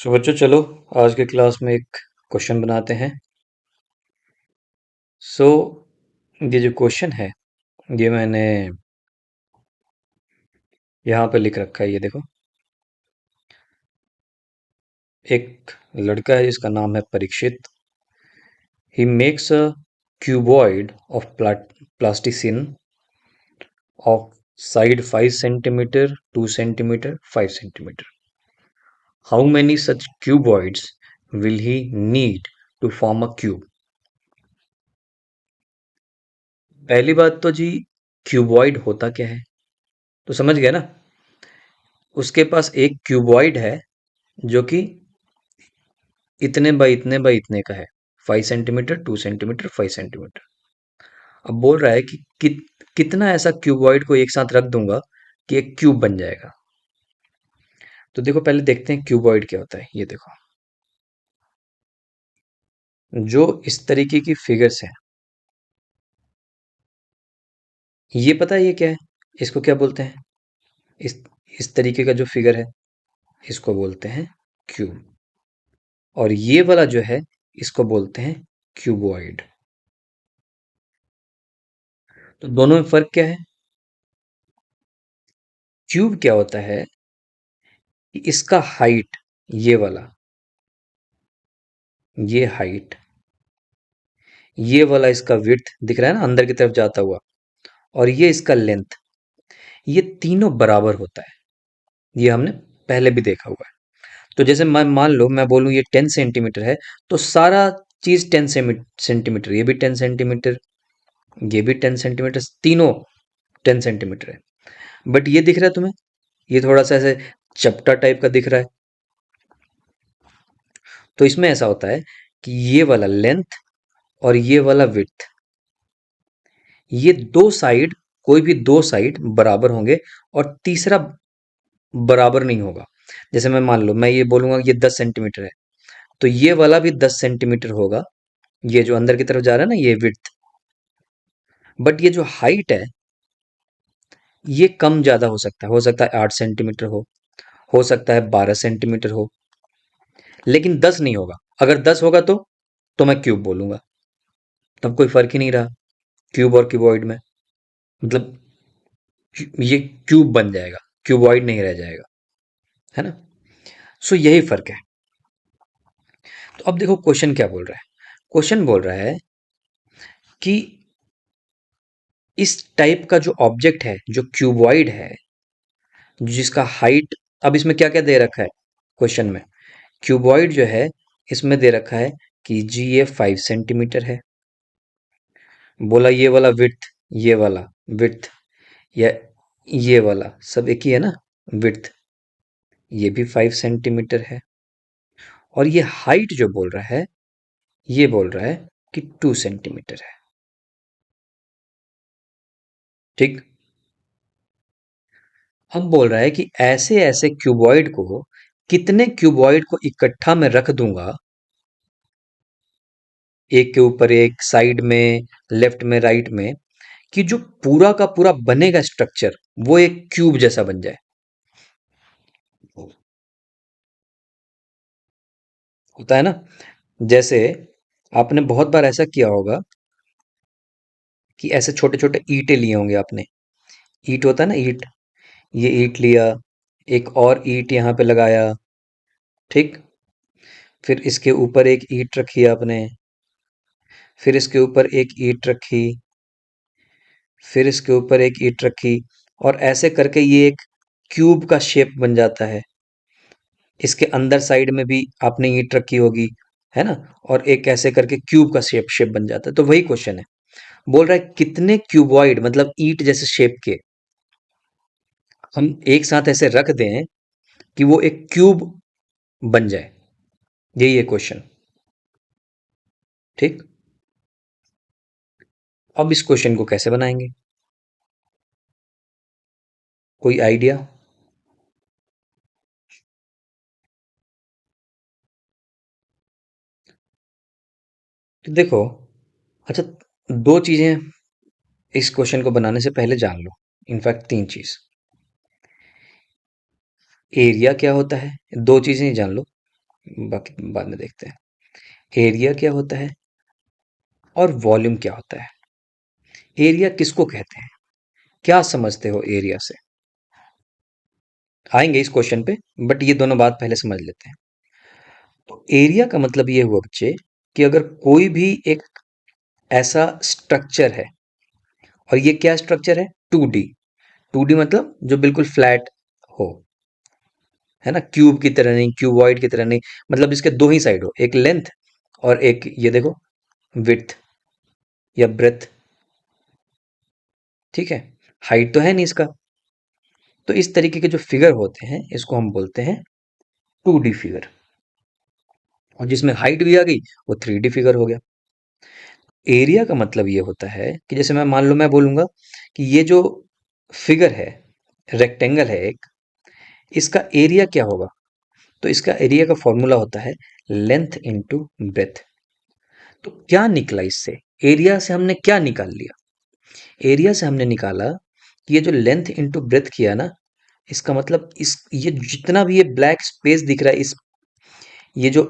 सो बच्चों चलो आज के क्लास में एक क्वेश्चन बनाते हैं। सो ये जो क्वेश्चन है ये मैंने यहाँ पे लिख रखा है। ये देखो, एक लड़का है जिसका नाम है Parikshit. He makes a cuboid of plasticine of side 5 centimetre, 2 centimetre, 5 centimetre. How many such cuboids will he need to form a cube? पहली बात तो जी, क्यूबॉइड होता क्या है तो समझ गए ना। उसके पास एक क्यूबॉइड है जो कि इतने बाई इतने बाई इतने का है। 5 सेंटीमीटर, 2 सेंटीमीटर, 5 सेंटीमीटर। अब बोल रहा है कि कितना ऐसा क्यूबॉइड को एक साथ रख दूंगा कि एक क्यूब बन जाएगा। तो देखो, पहले देखते हैं क्यूबॉइड क्या होता है। ये देखो, जो इस तरीके की फिगर्स है, ये पता है ये क्या है? इसको क्या बोलते हैं? इस इस तरीके का जो फिगर है इसको बोलते हैं क्यूब। और ये वाला जो है इसको बोलते हैं क्यूबॉइड। तो दोनों में फर्क क्या है? क्यूब क्या होता है कि इसका हाइट, ये वाला, ये हाइट, ये वाला इसका विड्थ दिख रहा है ना अंदर की तरफ जाता हुआ, और ये इसका लेंथ, ये तीनों बराबर होता है। ये हमने पहले भी देखा हुआ है। तो जैसे मैं मान लो मैं बोलूं ये 10 सेंटीमीटर है, तो सारा चीज 10 सेंटीमीटर, ये भी 10 सेंटीमीटर, ये भी 10 सेंटीमीटर, तीनों 10 सेंटीमीटर है। बट ये दिख रहा है तुम्हें, ये थोड़ा सा ऐसे चपटा टाइप का दिख रहा है। तो इसमें ऐसा होता है कि ये वाला लेंथ और ये वाला विड्थ, ये दो साइड, कोई भी दो साइड बराबर होंगे, और तीसरा बराबर नहीं होगा। जैसे मैं मान लो मैं ये बोलूंगा ये 10 सेंटीमीटर है, तो ये वाला भी 10 सेंटीमीटर होगा। ये जो अंदर की तरफ जा रहा है ना, ये विड्थ। बट ये जो हाइट है ये कम ज्यादा हो सकता है 8 सेंटीमीटर हो सकता है 12 सेंटीमीटर हो, लेकिन 10 नहीं होगा। अगर 10 होगा तो मैं क्यूब बोलूंगा। तब कोई फर्क ही नहीं रहा क्यूब और क्यूबॉइड में। मतलब ये क्यूब बन जाएगा, क्यूबॉइड नहीं रह जाएगा, है ना। सो यही फर्क है। तो अब देखो क्वेश्चन क्या बोल रहा है। क्वेश्चन बोल रहा है कि इस टाइप का जो ऑब्जेक्ट है, जो क्यूबॉइड है, जिसका हाइट, अब इसमें क्या क्या दे रखा है क्वेश्चन में? क्यूबॉइड जो है इसमें दे रखा है कि जी ये 5 सेंटीमीटर है। बोला ये वाला विड्थ, ये वाला विड्थ, या ये वाला सब एक ही है ना, विड्थ, ये भी 5 सेंटीमीटर है। और ये हाइट जो बोल रहा है, ये बोल रहा है कि 2 सेंटीमीटर है। ठीक। अब बोल रहा है कि ऐसे ऐसे क्यूबॉइड को, कितने क्यूबॉइड को इकट्ठा में रख दूंगा, एक के ऊपर एक, साइड में, लेफ्ट में, राइट में, कि जो पूरा का पूरा बनेगा स्ट्रक्चर वो एक क्यूब जैसा बन जाए। होता है ना। जैसे आपने बहुत बार ऐसा किया होगा कि ऐसे छोटे छोटे ईंटें लिए होंगे आपने। ईंट होता है ना, ईंट, ये ईंट लिया, एक और ईंट यहाँ पे लगाया, ठीक। फिर इसके ऊपर एक ईंट रखी आपने, फिर इसके ऊपर एक ईंट रखी, फिर इसके ऊपर एक ईंट रखी, और ऐसे करके ये एक क्यूब का शेप बन जाता है। इसके अंदर साइड में भी आपने ईंट रखी होगी, है ना, और एक ऐसे करके क्यूब का शेप शेप बन जाता है। तो वही क्वेश्चन है। बोल रहा है कितने क्यूबॉइड, मतलब ईंट जैसे शेप के, हम एक साथ ऐसे रख दें कि वो एक क्यूब बन जाए। यही है क्वेश्चन। ठीक। अब इस क्वेश्चन को कैसे बनाएंगे? कोई आइडिया? तो देखो, अच्छा, दो चीजें इस क्वेश्चन को बनाने से पहले जान लो। इनफैक्ट तीन चीज। एरिया क्या होता है, दो चीजें ही जान लो। बाकी बाद में देखते हैं। एरिया क्या होता है और वॉल्यूम क्या होता है? एरिया किसको कहते हैं? क्या समझते हो एरिया से? आएंगे इस क्वेश्चन पे, बट ये दोनों बात पहले समझ लेते हैं। तो एरिया का मतलब ये हुआ बच्चे कि अगर कोई भी एक ऐसा स्ट्रक्चर है, और ये क्या स्ट्रक्चर है? 2D। 2D मतलब जो बिल्कुल फ्लैट हो, है ना, क्यूब की तरह नहीं, क्यूबॉइड की तरह नहीं, मतलब इसके दो ही साइड हो, एक लेंथ और एक ये देखो विड्थ या ब्रेथ। ठीक है, हाइट तो है नहीं इसका। तो इस तरीके के जो फिगर होते हैं इसको हम बोलते हैं 2D फिगर, और जिसमें हाइट भी आ गई वो 3D फिगर हो गया। एरिया का मतलब ये होता है कि जैसे मैं मान लो मैं बोलूंगा कि ये जो फिगर है, रेक्टेंगल है एक, इसका एरिया क्या होगा? तो इसका एरिया का फॉर्मूला होता है लेंथ इनटू ब्रेथ। तो क्या निकला इससे? एरिया से हमने क्या निकाल लिया? एरिया से हमने निकाला कि ये जो लेंथ इनटू ब्रेथ किया ना, इसका मतलब इस ये जितना भी ये ब्लैक स्पेस दिख रहा है, इस ये जो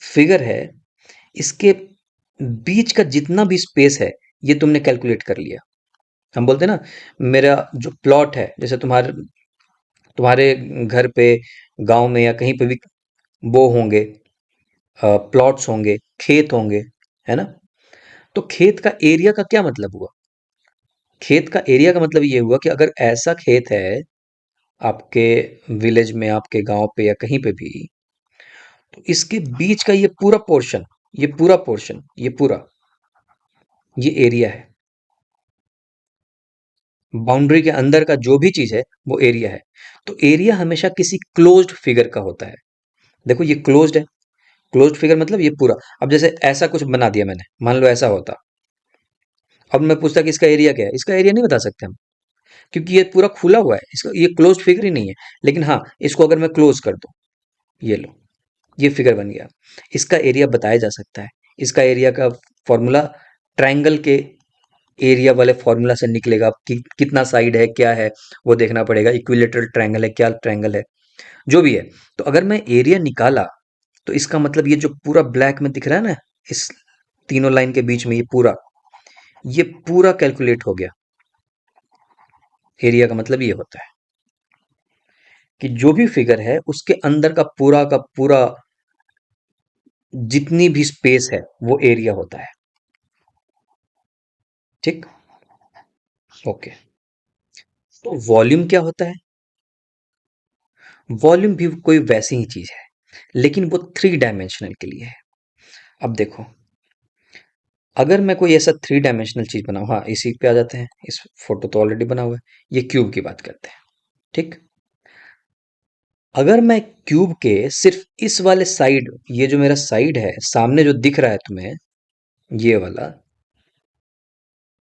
फिगर है, इसके बीच का जितना भी स्पेस है ये तुमने कैलकुलेट कर लिया। हम बोलते हैं ना, मेरा जो प्लॉट है, जैसे तुम्हारे तुम्हारे घर पे, गांव में या कहीं पे भी वो होंगे, प्लॉट्स होंगे, खेत होंगे, है ना? तो खेत का एरिया का क्या मतलब हुआ? खेत का एरिया का मतलब ये हुआ कि अगर ऐसा खेत है आपके विलेज में, आपके गांव पे या कहीं पे भी, तो इसके बीच का ये पूरा पोर्शन, ये पूरा पोर्शन, ये पूरा, ये एरिया है। बाउंड्री के अंदर का जो भी चीज है वो एरिया है। तो एरिया हमेशा किसी क्लोज्ड फिगर का होता है। देखो ये क्लोज्ड है, क्लोज्ड फिगर मतलब ये पूरा। अब जैसे ऐसा कुछ बना दिया मैंने, मान लो ऐसा होता, अब मैं पूछता कि इसका एरिया क्या है, इसका एरिया नहीं बता सकते हम, क्योंकि ये पूरा खुला हुआ है, इसका ये क्लोज्ड फिगर ही नहीं है। लेकिन हाँ, इसको अगर मैं क्लोज कर दूं, ये लो, ये फिगर बन गया, इसका एरिया बताया जा सकता है। इसका एरिया का फॉर्मूला ट्रायंगल के एरिया वाले फॉर्मूला से निकलेगा कि कितना साइड है, क्या है, वो देखना पड़ेगा, इक्विलेटरल ट्रायंगल है, क्या ट्रायंगल है, जो भी है। तो अगर मैं एरिया निकाला, तो इसका मतलब ये जो पूरा ब्लैक में दिख रहा है ना, इस तीनों लाइन के बीच में ये पूरा कैलकुलेट हो गया। एरिया का मतलब ये होता है कि जो भी फिगर है उसके अंदर का पूरा जितनी भी स्पेस है वो एरिया होता है। ठीक, ओके। तो वॉल्यूम क्या होता है? वॉल्यूम भी कोई वैसी ही चीज है, लेकिन वो 3 डायमेंशनल के लिए है। अब देखो, अगर मैं कोई ऐसा 3 डायमेंशनल चीज बनाऊं, हाँ इसी पे आ जाते हैं, इस फोटो तो ऑलरेडी बना हुआ है, ये क्यूब की बात करते हैं। ठीक, अगर मैं क्यूब के सिर्फ इस वाले साइड, ये जो मेरा साइड है सामने जो दिख रहा है तुम्हें, ये वाला,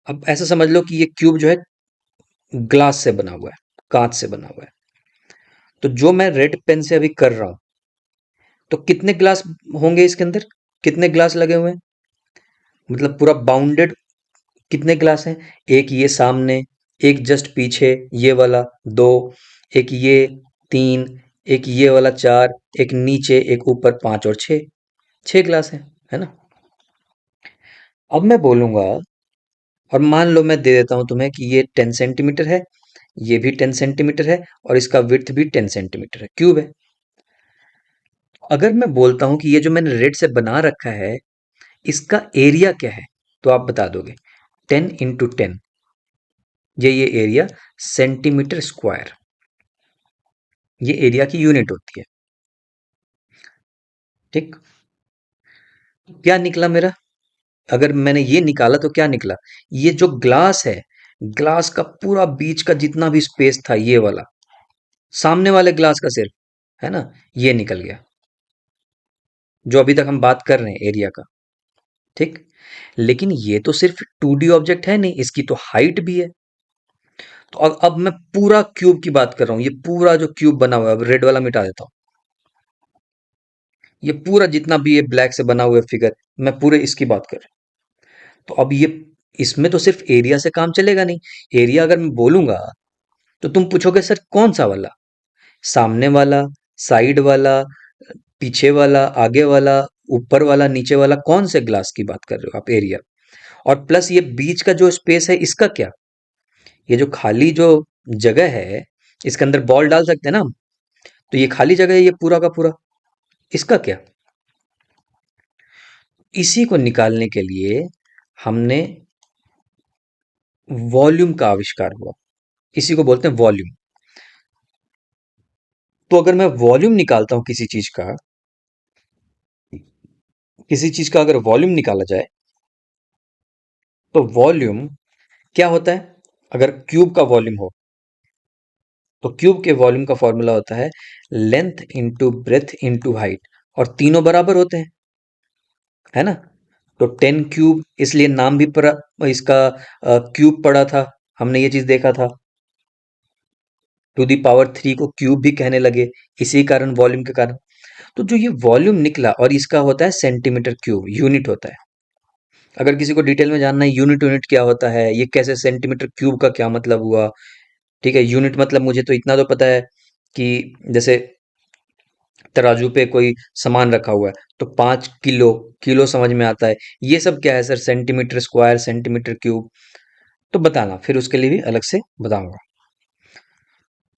अब ऐसा समझ लो कि ये क्यूब जो है ग्लास से बना हुआ है, कांच से बना हुआ है। तो जो मैं रेड पेन से अभी कर रहा हूं, तो कितने ग्लास होंगे इसके अंदर? कितने ग्लास लगे हुए हैं? मतलब पूरा बाउंडेड कितने ग्लास हैं? एक ये सामने, एक जस्ट पीछे ये वाला, दो, एक ये, तीन, एक ये वाला, चार, एक नीचे, एक ऊपर, पांच और छह। 6 ग्लास है ना? अब मैं बोलूंगा, और मान लो मैं दे देता हूं तुम्हें कि ये 10 सेंटीमीटर है, ये भी 10 सेंटीमीटर है, और इसका विड्थ भी 10 सेंटीमीटर है, क्यूब है। अगर मैं बोलता हूं कि ये जो मैंने रेड से बना रखा है, इसका एरिया क्या है, तो आप बता दोगे 10 × 10, ये एरिया सेंटीमीटर स्क्वायर, ये एरिया की यूनिट होती है। ठीक, क्या निकला मेरा? अगर मैंने ये निकाला तो क्या निकला? ये जो ग्लास है, ग्लास का पूरा बीच का जितना भी स्पेस था, ये वाला सामने वाले ग्लास का सिर्फ, है ना, ये निकल गया, जो अभी तक हम बात कर रहे हैं एरिया का। ठीक, लेकिन ये तो सिर्फ 2D ऑब्जेक्ट है नहीं, इसकी तो हाइट भी है। तो अब मैं पूरा क्यूब की बात कर रहा हूं, ये पूरा जो क्यूब बना हुआ है, अब रेड वाला मिटा देता हूं, ये पूरा जितना भी ये ब्लैक से बना हुआ है फिगर, मैं पूरे इसकी बात कर रहा हूं। तो अब ये, इसमें तो सिर्फ एरिया से काम चलेगा नहीं। एरिया अगर मैं बोलूंगा तो तुम पूछोगे सर कौन सा वाला, सामने वाला, साइड वाला, पीछे वाला, आगे वाला, ऊपर वाला, नीचे वाला, कौन से ग्लास की बात कर रहे हो आप एरिया? और प्लस ये बीच का जो स्पेस है इसका क्या? ये जो खाली जो जगह है, इसके अंदर बॉल डाल सकते हैं ना हम? तो ये खाली जगह है ये पूरा का पूरा, इसका क्या? इसी को निकालने के लिए हमने वॉल्यूम का आविष्कार हुआ। इसी को बोलते हैं वॉल्यूम। तो अगर मैं वॉल्यूम निकालता हूं किसी चीज का अगर वॉल्यूम निकाला जाए, तो वॉल्यूम क्या होता है? अगर क्यूब का वॉल्यूम हो, तो क्यूब के वॉल्यूम का फॉर्मूला होता है length into breadth into height, और तीनों बराबर होते हैं, है ना? तो 10 क्यूब, इसलिए नाम भी पड़ा इसका, क्यूब पड़ा था, हमने ये चीज देखा था। टू दी पावर 3 को क्यूब भी कहने लगे, इसी कारण, वॉल्यूम के कारण। तो जो ये वॉल्यूम निकला, और इसका होता है सेंटीमीटर क्यूब, यूनिट होता है। अगर किसी को डिटेल में जानना है यूनिट यूनिट क्या होता है, ये कैसे सेंटीमीटर क्यूब का क्या मतलब हुआ, ठीक है, यूनिट मतलब मुझे तो इतना तो पता है कि जैसे तराजू पे कोई सामान रखा हुआ है, तो 5 किलो, किलो समझ में आता है। ये सब क्या है sir? Centimetre square, centimetre cube, तो बताना, फिर उसके लिए भी अलग से बताऊंगा।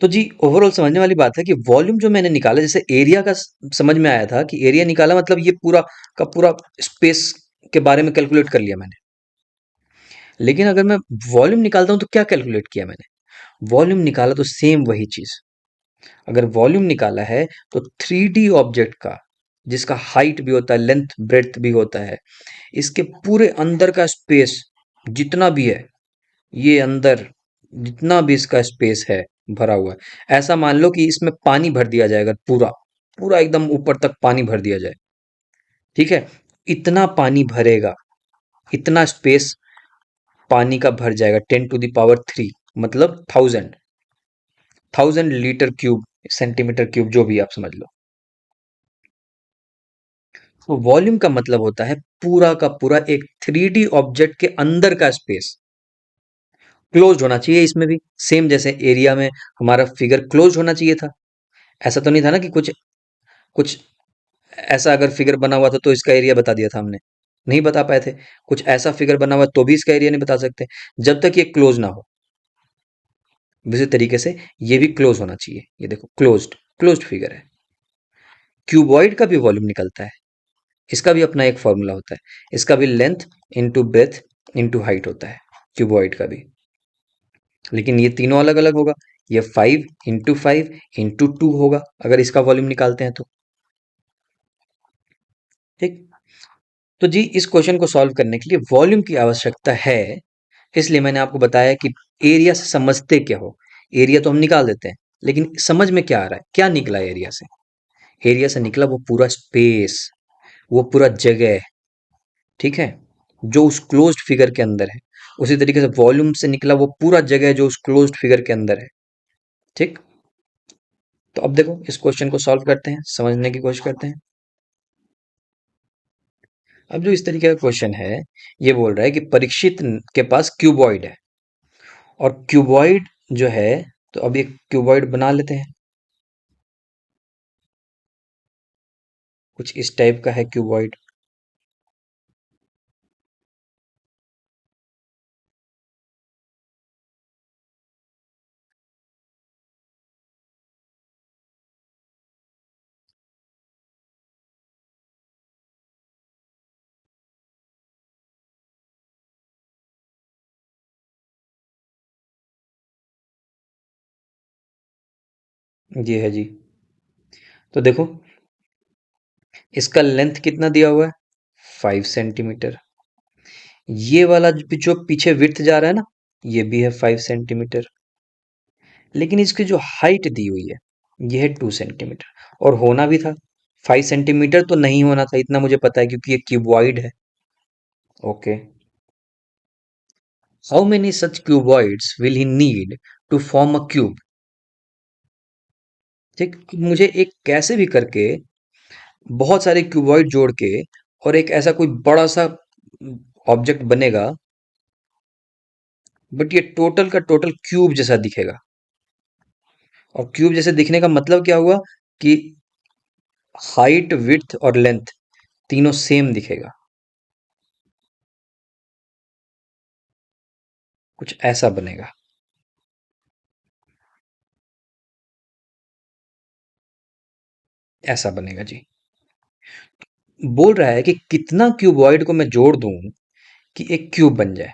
तो जी ओवरऑल समझने वाली बात है कि वॉल्यूम जो मैंने निकाला, जैसे एरिया का समझ में आया था कि एरिया निकाला मतलब ये पूरा का पूरा स्पेस के बारे में कैलकुलेट कर लिया मैंने। लेकिन अगर मैं वॉल्यूम निकालता हूं तो क्या कैलकुलेट किया मैंने? वॉल्यूम निकाला तो सेम वही चीज। अगर वॉल्यूम निकाला है तो 3D ऑब्जेक्ट का, जिसका हाइट भी होता है, लेंथ ब्रेड्थ भी होता है, इसके पूरे अंदर का स्पेस जितना भी है, ये अंदर जितना भी इसका स्पेस है भरा हुआ है, ऐसा मान लो कि इसमें पानी भर दिया जाएगा, पूरा पूरा एकदम ऊपर तक पानी भर दिया जाए, ठीक है? इतना पानी भरेगा, इतना स्पेस पानी का भर जाएगा, 10 टू द पावर 3, मतलब 1000 लीटर क्यूब, सेंटीमीटर क्यूब, जो भी आप समझ लो। तो वॉल्यूम का मतलब होता है पूरा का पूरा एक 3D ऑब्जेक्ट के अंदर का स्पेस क्लोज होना चाहिए। इसमें भी सेम जैसे एरिया में हमारा फिगर क्लोज होना चाहिए था। ऐसा तो नहीं था ना कि कुछ कुछ ऐसा अगर फिगर बना हुआ था तो इसका एरिया बता दिया था हमने, नहीं बता पाए थे। कुछ ऐसा फिगर बना हुआ तो भी इसका एरिया नहीं बता सकते, जब तक ये क्लोज ना हो। उसी तरीके से ये भी क्लोज होना चाहिए। ये देखो, क्लोज्ड, क्लोज्ड फिगर है। क्यूबॉइड का भी वॉल्यूम निकलता है, इसका भी अपना एक फॉर्मूला होता है। इसका भी length into breadth into height होता है, क्यूबॉइड का भी। लेकिन ये तीनों अलग अलग होगा। ये 5 इंटू 5 इंटू 2 होगा अगर इसका वॉल्यूम निकालते हैं तो। ठीक। तो जी इस क्वेश्चन को सॉल्व करने के लिए वॉल्यूम की आवश्यकता है, इसलिए मैंने आपको बताया कि एरिया से समझते क्या हो। एरिया तो हम निकाल देते हैं, लेकिन समझ में क्या आ रहा है, क्या निकला एरिया से? एरिया से निकला वो पूरा स्पेस, वो पूरा जगह, ठीक है, जो उस क्लोज्ड फिगर के अंदर है। उसी तरीके से वॉल्यूम से निकला वो पूरा जगह जो उस क्लोज्ड फिगर के अंदर है। ठीक। तो अब देखो इस क्वेश्चन को सॉल्व करते हैं, समझने की कोशिश करते हैं। अब जो इस तरीके का क्वेश्चन है, ये बोल रहा है कि परीक्षित के पास क्यूबॉइड है, और क्यूबॉइड जो है, तो अब ये क्यूबॉइड बना लेते हैं। कुछ इस टाइप का है क्यूबॉइड। ये है जी। तो देखो इसका लेंथ कितना दिया हुआ है, 5 सेंटीमीटर। ये वाला जो पीछे विड्थ जा रहा है ना, ये भी है 5 सेंटीमीटर। लेकिन इसकी जो हाइट दी हुई है, ये है 2 सेंटीमीटर, और होना भी था 5 सेंटीमीटर, तो नहीं होना था इतना मुझे पता है, क्योंकि ये क्यूबॉइड है। Okay. How many such cuboids will he need to form a cube? ठीक, मुझे एक कैसे भी करके बहुत सारे क्यूबॉइड जोड़ के और एक ऐसा कोई बड़ा सा ऑब्जेक्ट बनेगा, बट ये टोटल का टोटल क्यूब जैसा दिखेगा। और क्यूब जैसे दिखने का मतलब क्या हुआ? कि हाइट, विड्थ और लेंथ तीनों सेम दिखेगा। कुछ ऐसा बनेगा। ऐसा बनेगा जी। बोल रहा है कि कितना क्यूबॉइड को मैं जोड़ दूं कि एक क्यूब बन जाए।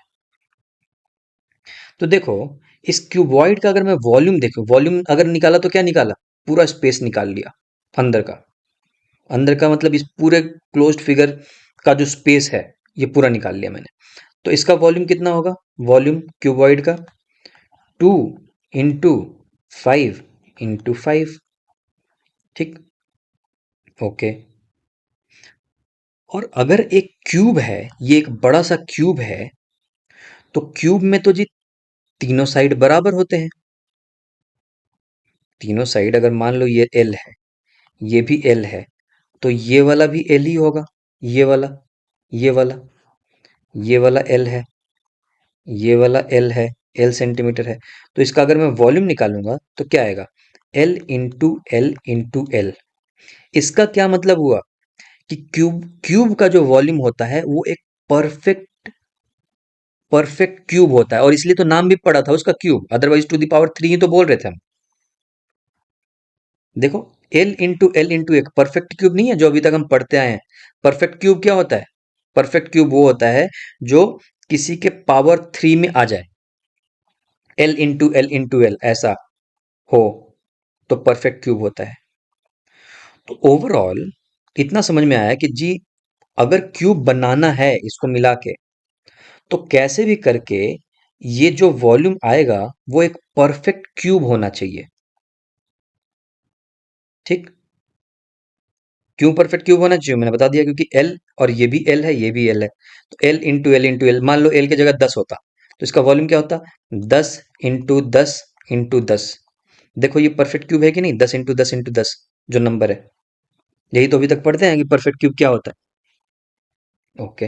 तो देखो, इस क्यूबॉइड का अगर मैं वॉल्यूम देखूं, वॉल्यूम अगर निकाला तो क्या निकाला? पूरा स्पेस निकाल लिया अंदर का। अंदर का मतलब इस पूरे क्लोज्ड फिगर का जो स्पेस है, ये पूरा निकाल लिया मैंने। तो इसका वॉल्यूम कितना होगा? वॉल्यूम क्यूबॉइड का 2 × 5 × 5। ठीक। ओके। और अगर एक क्यूब है, ये एक बड़ा सा क्यूब है, तो क्यूब में तो जी तीनों साइड बराबर होते हैं। तीनों साइड अगर मान लो ये एल है, ये भी एल है, तो ये वाला भी एल ही होगा। ये वाला, ये वाला, ये वाला एल है, ये वाला एल है, एल सेंटीमीटर है। तो इसका अगर मैं वॉल्यूम निकालूंगा तो क्या आएगा? L into L into L. इसका क्या मतलब हुआ कि क्यूब क्यूब का जो वॉल्यूम होता है वो एक परफेक्ट परफेक्ट क्यूब होता है, और इसलिए तो नाम भी पड़ा था उसका cube, otherwise to the power 3 ही तो बोल रहे थे हम। देखो, एल इंटू एक परफेक्ट क्यूब नहीं है जो अभी तक हम पढ़ते आए हैं। परफेक्ट क्यूब क्या होता है? परफेक्ट क्यूब वो होता है जो किसी के पावर 3 में आ जाए। एल इंटू एल ऐसा हो तो परफेक्ट क्यूब होता है। तो ओवरऑल इतना समझ में आया कि जी, अगर क्यूब बनाना है इसको मिला के, तो कैसे भी करके ये जो वॉल्यूम आएगा वो एक परफेक्ट क्यूब होना चाहिए। ठीक। क्यों परफेक्ट क्यूब होना चाहिए मैंने बता दिया, क्योंकि एल और ये भी एल है, ये भी एल है। तो एल इंटू एल, मान लो एल की जगह 10 होता तो इसका वॉल्यूम क्या होता? 10 × 10 × 10। देखो ये परफेक्ट क्यूब है कि नहीं? 10 × 10 × 10 जो नंबर है, यही तो अभी तक पढ़ते हैं कि परफेक्ट क्यूब क्या होता है। ओके।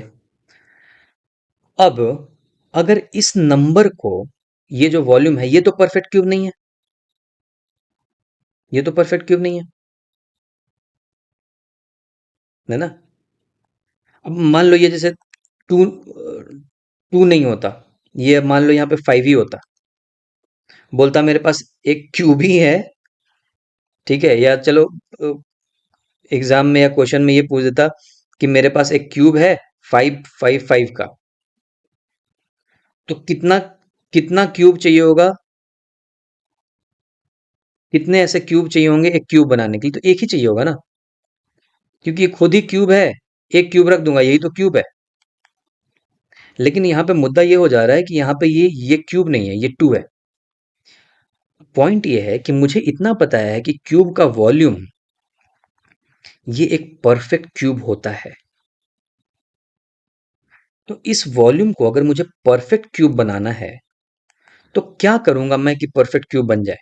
अब अगर इस नंबर को, ये जो वॉल्यूम है, ये तो परफेक्ट क्यूब नहीं है, ये तो परफेक्ट क्यूब नहीं है, है ना? अब मान लो ये जैसे टू टू नहीं होता, ये मान लो यहाँ पे 5 ही होता, बोलता मेरे पास एक क्यूब ही है। ठीक है, या चलो एग्जाम में या क्वेश्चन में ये पूछ देता कि मेरे पास एक क्यूब है 5 5 5 का, तो कितना कितना क्यूब चाहिए होगा? कितने ऐसे क्यूब चाहिए होंगे एक क्यूब बनाने के लिए? तो एक ही चाहिए होगा ना, क्योंकि ये खुद ही क्यूब है। एक क्यूब रख दूंगा, यही तो क्यूब है। लेकिन यहाँ पे मुद्दा ये हो जा रहा है कि यहाँ पे ये क्यूब नहीं है, ये टू है। पॉइंट ये है कि मुझे इतना पता है कि क्यूब का वॉल्यूम ये एक परफेक्ट क्यूब होता है। तो इस वॉल्यूम को अगर मुझे परफेक्ट क्यूब बनाना है तो क्या करूंगा मैं कि परफेक्ट क्यूब बन जाए?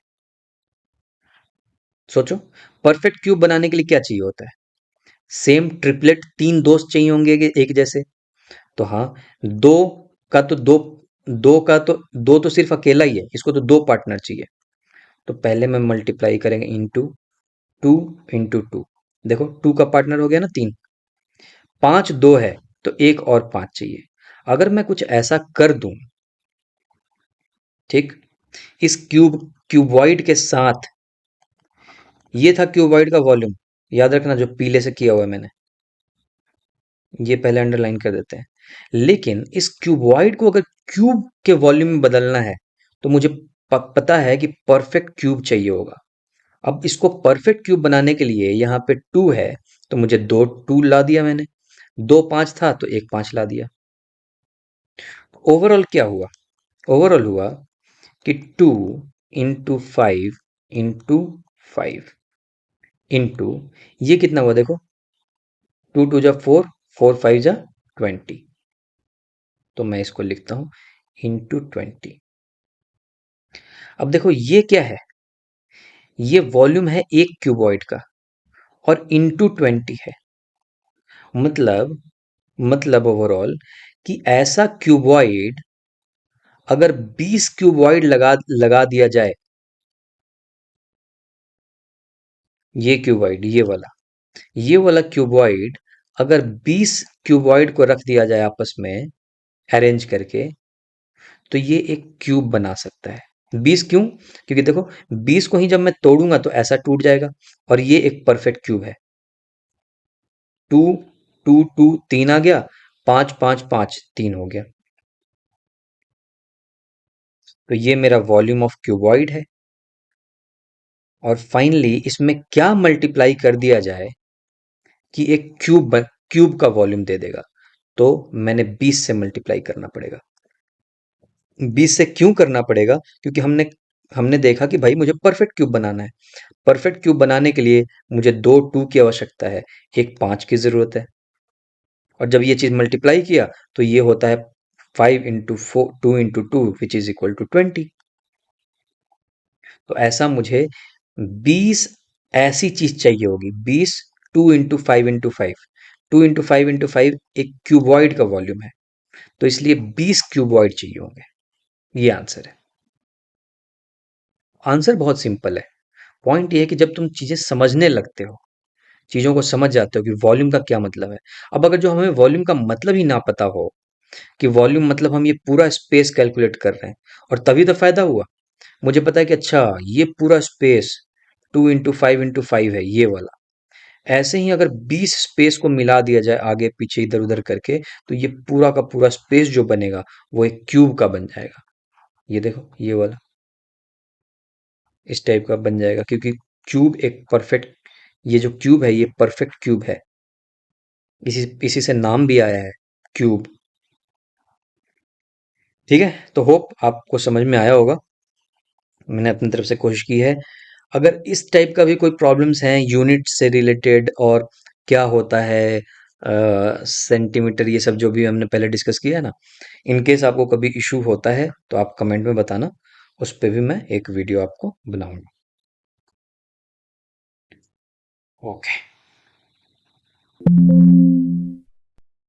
सोचो, परफेक्ट क्यूब बनाने के लिए क्या चाहिए होता है? सेम ट्रिपलेट, तीन दोस्त चाहिए होंगे एक जैसे। तो हाँ, दो का तो दो, दो तो सिर्फ अकेला ही है, इसको तो दो पार्टनर चाहिए। तो पहले मैं मल्टीप्लाई करेंगे इंटू टू इंटू टू। देखो, टू का पार्टनर हो गया ना 3। 5 दो है, तो एक और 5 चाहिए। अगर मैं कुछ ऐसा कर दूं, ठीक, इस क्यूबॉइड के साथ, ये था क्यूबॉइड का वॉल्यूम, याद रखना जो पीले से किया हुआ है मैंने, ये पहले अंडरलाइन कर देते हैं। लेकिन इस क्यूबॉइड को अगर क्यूब के वॉल्यूम में बदलना है तो मुझे पता है कि परफेक्ट क्यूब चाहिए होगा। अब इसको परफेक्ट क्यूब बनाने के लिए यहाँ पे 2 है, तो मुझे दो 2 ला दिया मैंने। दो 5 था तो एक 5 ला दिया। ओवरऑल क्या हुआ? ओवरऑल हुआ कि 2 × 5 × 5 इंटू, ये कितना हुआ देखो, 2 × 2 = 4, 4 × 5 = 20। तो मैं इसको लिखता हूं इंटू 20। अब देखो ये क्या है? ये वॉल्यूम है एक क्यूबॉइड का, और इंटू 20 है। मतलब ओवरऑल कि ऐसा क्यूबॉइड अगर 20 क्यूबॉइड लगा लगा दिया जाए, ये क्यूबॉइड, ये वाला क्यूबॉइड, अगर 20 क्यूबॉइड को रख दिया जाए आपस में अरेंज करके, तो ये एक क्यूब बना सकता है। 20 क्यों? क्योंकि देखो, 20 को ही जब मैं तोड़ूंगा तो ऐसा टूट जाएगा, और ये एक परफेक्ट क्यूब है। 2 2 2 3 आ गया, 5 5 5 3 हो गया। तो ये मेरा वॉल्यूम ऑफ क्यूबॉइड है। और फाइनली इसमें क्या मल्टीप्लाई कर दिया जाए कि एक क्यूब का वॉल्यूम दे देगा? तो मैंने 20 से मल्टीप्लाई करना पड़ेगा। 20 से क्यों करना पड़ेगा? क्योंकि हमने हमने देखा कि भाई मुझे परफेक्ट क्यूब बनाना है। परफेक्ट क्यूब बनाने के लिए मुझे दो 2 की आवश्यकता है, एक 5 की जरूरत है। और जब ये चीज मल्टीप्लाई किया तो ये होता है 5 × 4 2 × 2 विच इज इक्वल टू 20। तो ऐसा मुझे 20 ऐसी चीज चाहिए होगी। 20 2 × 5 × 5, 2 × 5 × 5 एक क्यूबॉइड का वॉल्यूम है। तो इसलिए 20 क्यूबॉइड चाहिए होंगे। ये आंसर है। आंसर बहुत सिंपल है। पॉइंट ये है कि जब तुम चीजें समझने लगते हो, चीजों को समझ जाते हो कि वॉल्यूम का क्या मतलब है। अब अगर जो हमें वॉल्यूम का मतलब ही ना पता हो कि वॉल्यूम मतलब हम ये पूरा स्पेस कैलकुलेट कर रहे हैं, और तभी तो फायदा हुआ। मुझे पता है कि अच्छा ये पूरा स्पेस 2 × 5 × 5 है, ये वाला। ऐसे ही अगर 20 स्पेस को मिला दिया जाए आगे पीछे इधर उधर करके, तो ये पूरा का पूरा स्पेस जो बनेगा वो एक क्यूब का बन जाएगा। ये देखो, ये वाला इस टाइप का बन जाएगा, क्योंकि क्यूब एक परफेक्ट, ये जो क्यूब है ये परफेक्ट क्यूब है। इसी इसी से नाम भी आया है, क्यूब। ठीक है, तो होप आपको समझ में आया होगा। मैंने अपनी तरफ से कोशिश की है। अगर इस टाइप का भी कोई प्रॉब्लम्स हैं यूनिट से रिलेटेड, और क्या होता है सेंटीमीटर, ये सब जो भी हमने पहले डिस्कस किया है ना, इन केस आपको कभी इशू होता है तो आप कमेंट में बताना, उस पे भी मैं एक वीडियो आपको बनाऊंगा। ओके।